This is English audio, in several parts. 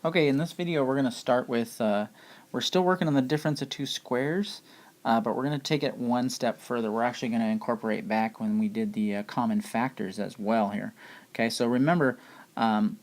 Okay, in this video we're going to start with, we're still working on the difference of two squares, but we're going to take it one step further. We're actually going to incorporate back when we did the common factors as well here. Okay, so remember when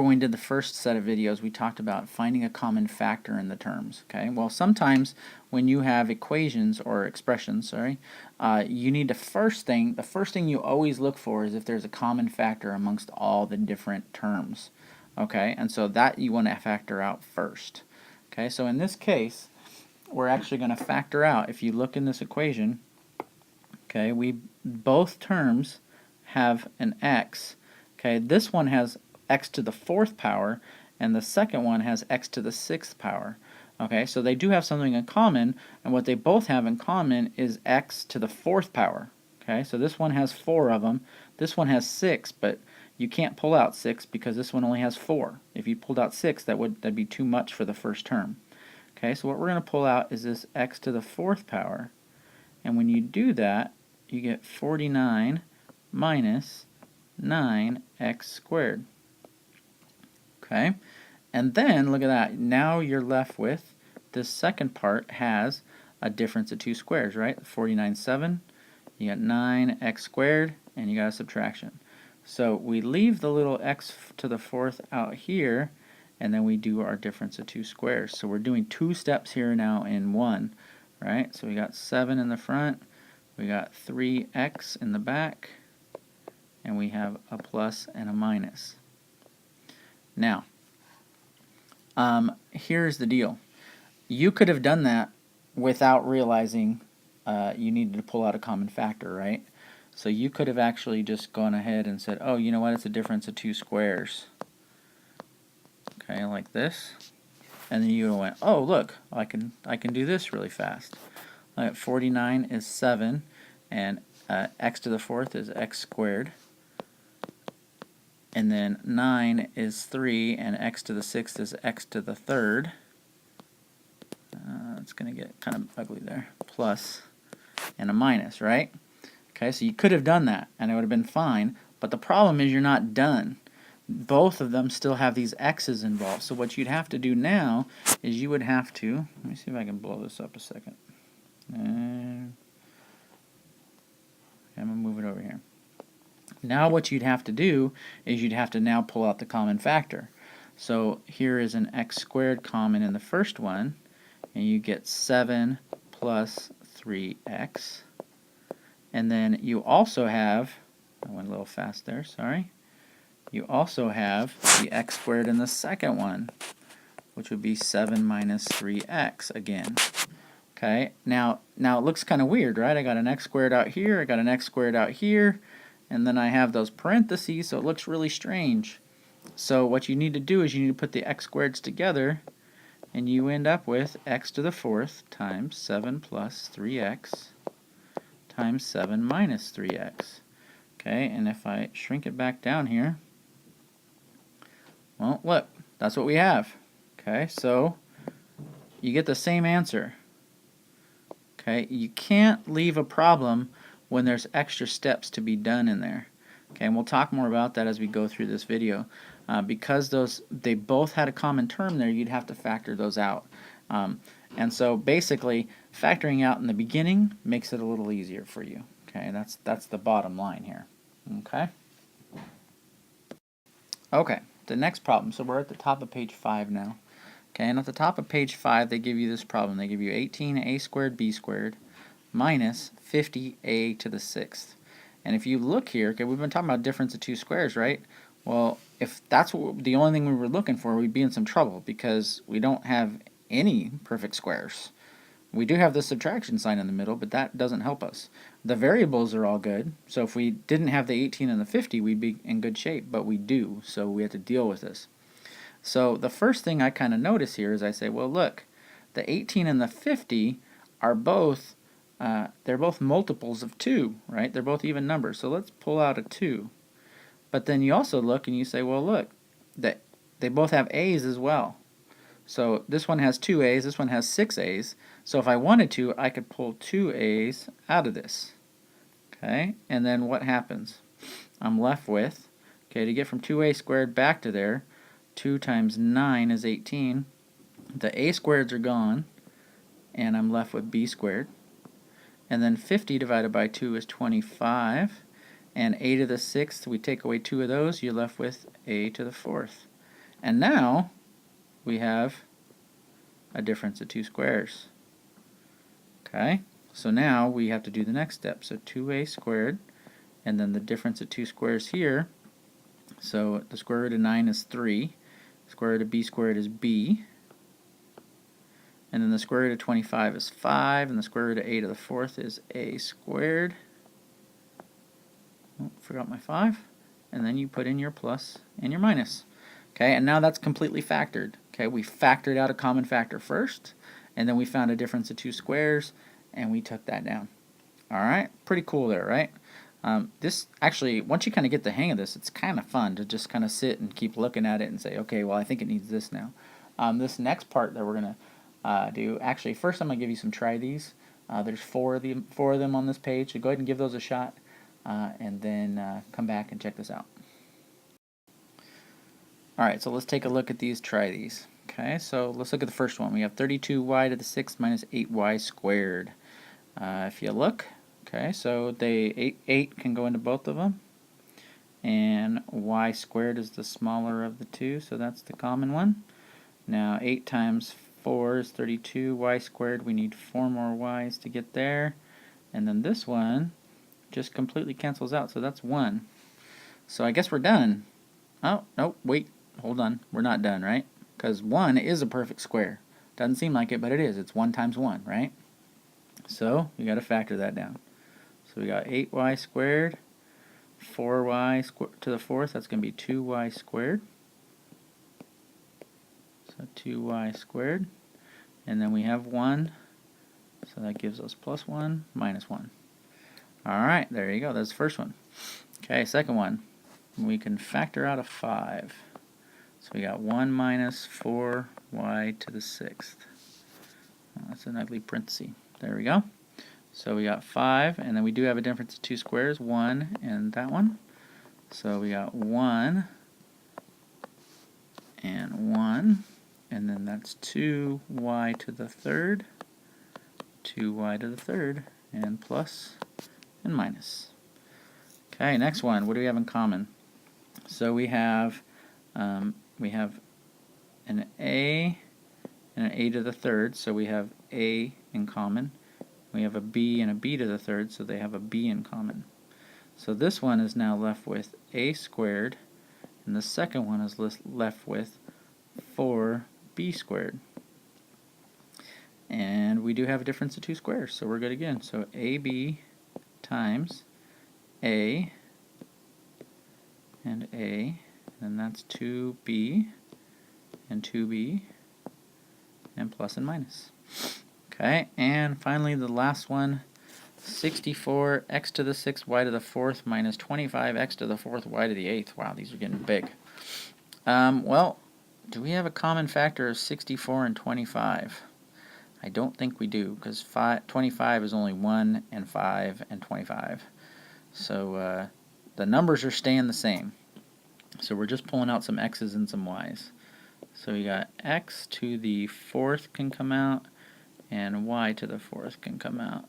we did the first set of videos we talked about finding a common factor in the terms. Okay, well sometimes when you have equations or expressions, you need the first thing you always look for is if there's a common factor amongst all the different terms. Okay, and so that you want to factor out first. Okay, so in this case, we're actually going to factor out, if you look in this equation, okay, both terms have an x. Okay, this one has x to the fourth power, and the second one has x to the sixth power. Okay, so they do have something in common, and what they both have in common is x to the fourth power. Okay, so this one has 4 of them, this one has 6, but you can't pull out 6 because this one only has 4. If you pulled out 6, that'd be too much for the first term. Okay, so what we're going to pull out is this x to the fourth power, and when you do that, you get 49 minus 9x squared. Okay, and then look at that. Now you're left with this second part has a difference of two squares, right? 49 7. You got 9x squared, and you got a subtraction. So we leave the little x to the fourth out here, and then we do our difference of two squares. So we're doing 2 steps here now in one, right? So we got 7 in the front, we got 3x in the back, and we have a plus and a minus. Now, here's the deal. You could have done that without realizing you needed to pull out a common factor, right? So you could have actually just gone ahead and said, oh, you know what, it's a difference of two squares. Okay, like this. And then you went, oh, look, I can do this really fast. 49 is 7, and x to the fourth is x squared. And then 9 is 3, and x to the sixth is x to the third. It's going to get kind of ugly there. Plus and a minus, right? Okay, so you could have done that, and it would have been fine, but the problem is you're not done. Both of them still have these x's involved, so what you'd have to do now is you would have to, let me see if I can blow this up a second. I'm going to move it over here. Now what you'd have to do is you'd have to now pull out the common factor. So here is an x squared common in the first one, and you get 7 plus 3x. And then you also have, I went a little fast there, sorry. You also have the x squared in the second one, which would be 7 minus 3x again. Okay, now it looks kind of weird, right? I got an x squared out here, I got an x squared out here, and then I have those parentheses, so it looks really strange. So what you need to do is you need to put the x squareds together, and you end up with x to the fourth times 7 plus 3x times 7 minus 3x. Okay, and if I shrink it back down here, well, look, that's what we have. Okay, so you get the same answer. Okay, you can't leave a problem when there's extra steps to be done in there. Okay, and we'll talk more about that as we go through this video. Because they both had a common term there, you'd have to factor those out. And so basically, factoring out in the beginning makes it a little easier for you. Okay, that's the bottom line here. Okay. Okay, the next problem. So we're at the top of page 5 now. Okay, and at the top of page 5, they give you this problem. They give you 18a squared b squared minus 50a to the sixth. And if you look here, okay, we've been talking about difference of two squares, right? Well, if that's the only thing we were looking for, we'd be in some trouble because we don't have any perfect squares. We do have the subtraction sign in the middle, but that doesn't help us. The variables are all good, so if we didn't have the 18 and the 50, we'd be in good shape, but we do, so we have to deal with this. So the first thing I kind of notice here is I say, well, look, the 18 and the 50 are both they're both multiples of 2, right? They're both even numbers, so let's pull out a 2. But then you also look and you say, well, look, they both have a's as well. So this one has 2 a's, this one has 6 a's. So if I wanted to, I could pull 2 a's out of this. Okay, and then what happens? I'm left with, okay, to get from 2a squared back to there, 2 times 9 is 18. The a squareds are gone, and I'm left with b squared. And then 50 divided by 2 is 25. And a to the 6th, we take away 2 of those, you're left with a to the 4th. And now we have a difference of 2 squares. Okay, so now we have to do the next step. So 2a squared, and then the difference of 2 squares here. So the square root of 9 is 3. The square root of b squared is b. And then the square root of 25 is 5, and the square root of a to the 4th is a squared. Oh, forgot my 5. And then you put in your plus and your minus. Okay, and now that's completely factored. Okay, we factored out a common factor first, and then we found a difference of 2 squares, and we took that down. Alright, pretty cool there, right? This actually, once you kind of get the hang of this, it's kind of fun to just kind of sit and keep looking at it and say, okay, well, I think it needs this now. This next part that we're going to do. Actually, first I'm going to give you some try these. There's four of them on this page, so go ahead and give those a shot, and then come back and check this out. Alright, so let's take a look at these, try these. Okay, so let's look at the first one. We have 32y to the 6th minus 8y squared. If you look, okay, so 8 can go into both of them, and y squared is the smaller of the two, so that's the common one. Now 8 times 4 is 32, y squared, we need 4 more y's to get there, and then this one just completely cancels out, so that's 1. So I guess we're done. Oh, no, wait, hold on, we're not done, right? Because 1 is a perfect square. Doesn't seem like it, but it is. It's 1 times 1, right? So we got to factor that down. So we got 8y squared, 4y to the 4th, that's going to be 2y squared. So 2y squared, and then we have 1, so that gives us plus 1, minus 1. Alright, there you go, that's the first one. Okay, second one, we can factor out a 5. So we got 1 minus 4y to the 6th. That's an ugly parenthesis. There we go. So we got 5, and then we do have a difference of 2 squares, 1 and that one. So we got 1 and 1. And then that's 2y to the 3rd, 2y to the 3rd, and plus and minus. Okay, next one. What do we have in common? So we have an a and an a to the 3rd, so we have a in common. We have a b and a b to the 3rd, so they have a b in common. So this one is now left with a squared, and the second one is left with 4b squared. And we do have a difference of 2 squares, so we're good again. So ab times a and a, and that's 2b and 2b, and plus and minus. Okay, and finally the last one, 64 x to the 6th y to the 4th minus 25 x to the 4th y to the 8th. Wow, these are getting big. Well, do we have a common factor of 64 and 25? I don't think we do, because 25 is only 1 and 5 and 25. So the numbers are staying the same. So we're just pulling out some x's and some y's. So we got x to the 4th can come out, and y to the 4th can come out.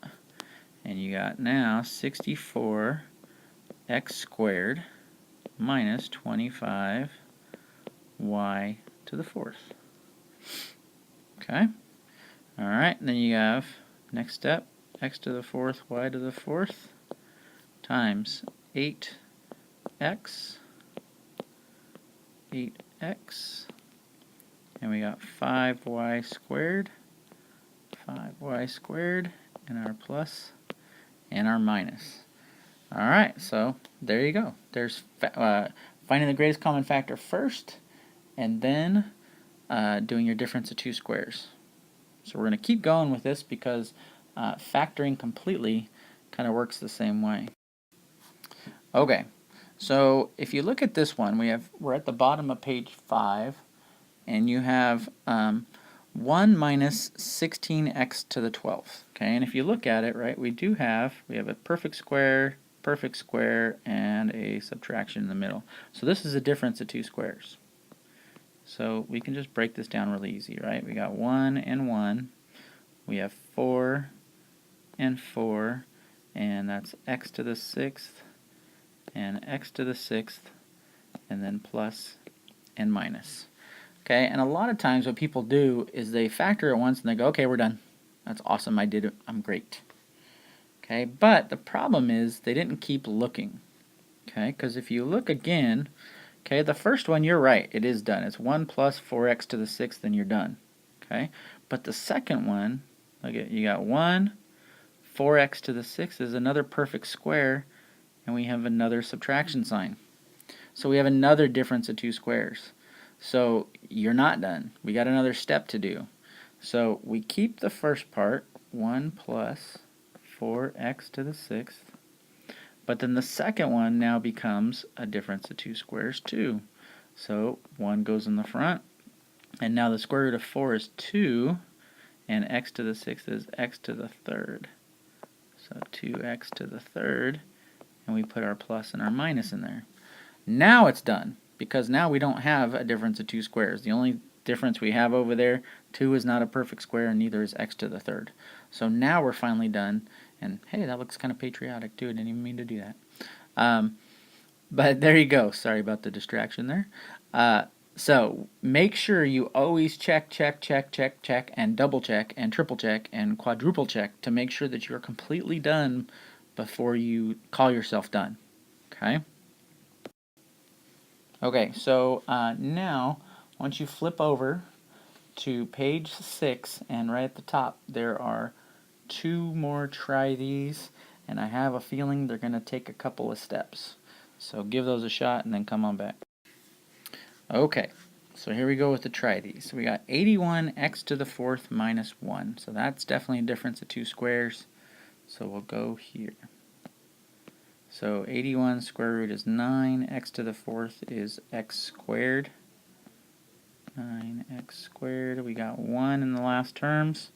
And you got now 64 x squared minus 25 y to the 4th. Okay? Alright, then you have, next step, x to the 4th, y to the 4th, times 8x, and we got 5y squared, and our plus, and our minus. Alright, so there you go. There's finding the greatest common factor first, and then doing your difference of 2 squares. So we're going to keep going with this because factoring completely kind of works the same way. Okay, so if you look at this one, we're at the bottom of page 5, and you have 1 minus 16x to the 12th. Okay, and if you look at it, right, we have a perfect square, and a subtraction in the middle. So this is a difference of 2 squares. So we can just break this down really easy, right? We got 1 and 1. We have 4 and 4, and that's x to the 6th and x to the 6th, and then plus and minus. Okay, and a lot of times what people do is they factor it once and they go, okay, we're done. That's awesome, I did it, I'm great. Okay, but the problem is they didn't keep looking. Okay, because if you look again, okay, the first one, you're right, it is done. It's 1 plus 4x to the 6th, and you're done. Okay, but the second one, look at, you got 1, 4x to the 6th is another perfect square, and we have another subtraction sign. So we have another difference of two squares. So you're not done. We got another step to do. So we keep the first part, 1 plus 4x to the 6th, but then the second one now becomes a difference of two squares too. So 1 goes in the front, and now the square root of 4 is 2, and x to the 6th is x to the 3rd. So 2x to the 3rd, and we put our plus and our minus in there. Now it's done, because now we don't have a difference of two squares. The only difference we have over there, 2 is not a perfect square, and neither is x to the 3rd. So now we're finally done, and hey, that looks kind of patriotic too. I didn't even mean to do that. But there you go. Sorry about the distraction there. So make sure you always check, and double check, and triple check, and quadruple check to make sure that you're completely done before you call yourself done. Okay? Okay, so now, once you flip over to page 6, and right at the top, there are 2 more try these, and I have a feeling they're going to take a couple of steps. So give those a shot and then come on back. Okay, so here we go with the try these. So we got 81 x to the 4th minus 1. So that's definitely a difference of two squares. So we'll go here. So 81 square root is 9, x to the 4th is x squared. 9x squared, we got 1 in the last terms,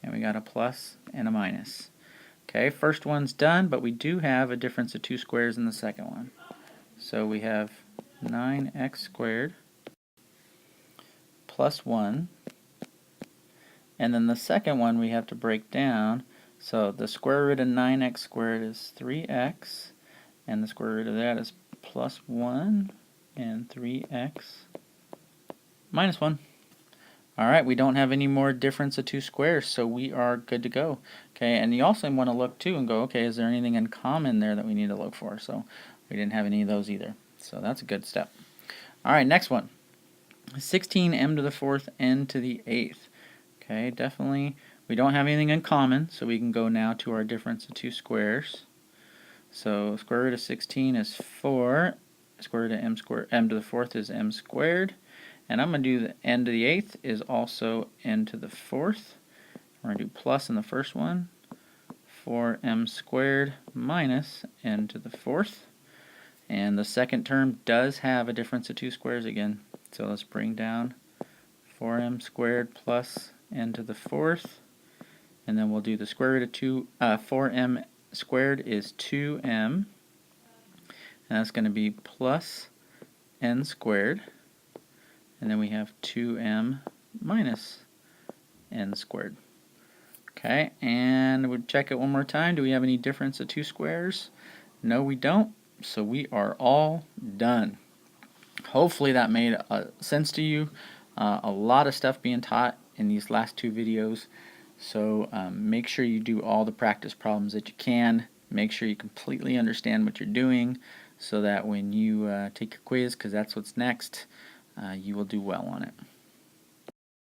and we got a plus and a minus. Okay, first one's done, but we do have a difference of two squares in the second one. So we have 9x squared plus 1, and then the second one we have to break down. So the square root of 9x squared is 3x, and the square root of that is plus 1, and 3x minus 1. Alright, we don't have any more difference of two squares, so we are good to go. Okay, and you also want to look too and go, okay, is there anything in common there that we need to look for? So we didn't have any of those either. So that's a good step. Alright, next one. 16m to the 4th n to the 8th. Okay, definitely we don't have anything in common, so we can go now to our difference of two squares. So square root of 16 is 4. Square root of m to the 4th is m squared. And I'm going to do the n to the 8th is also n to the 4th. We're going to do plus in the first one. 4m squared minus n to the 4th. And the second term does have a difference of two squares again. So let's bring down 4m squared plus n to the 4th. And then we'll do the square root of 4m squared is 2m. And that's going to be plus n squared. And then we have 2m minus n squared. Okay, and we'll check it one more time. Do we have any difference of two squares? No, we don't. So we are all done. Hopefully that made sense to you. A lot of stuff being taught in these last two videos. So make sure you do all the practice problems that you can. Make sure you completely understand what you're doing so that when you take your quiz, because that's what's next, you will do well on it.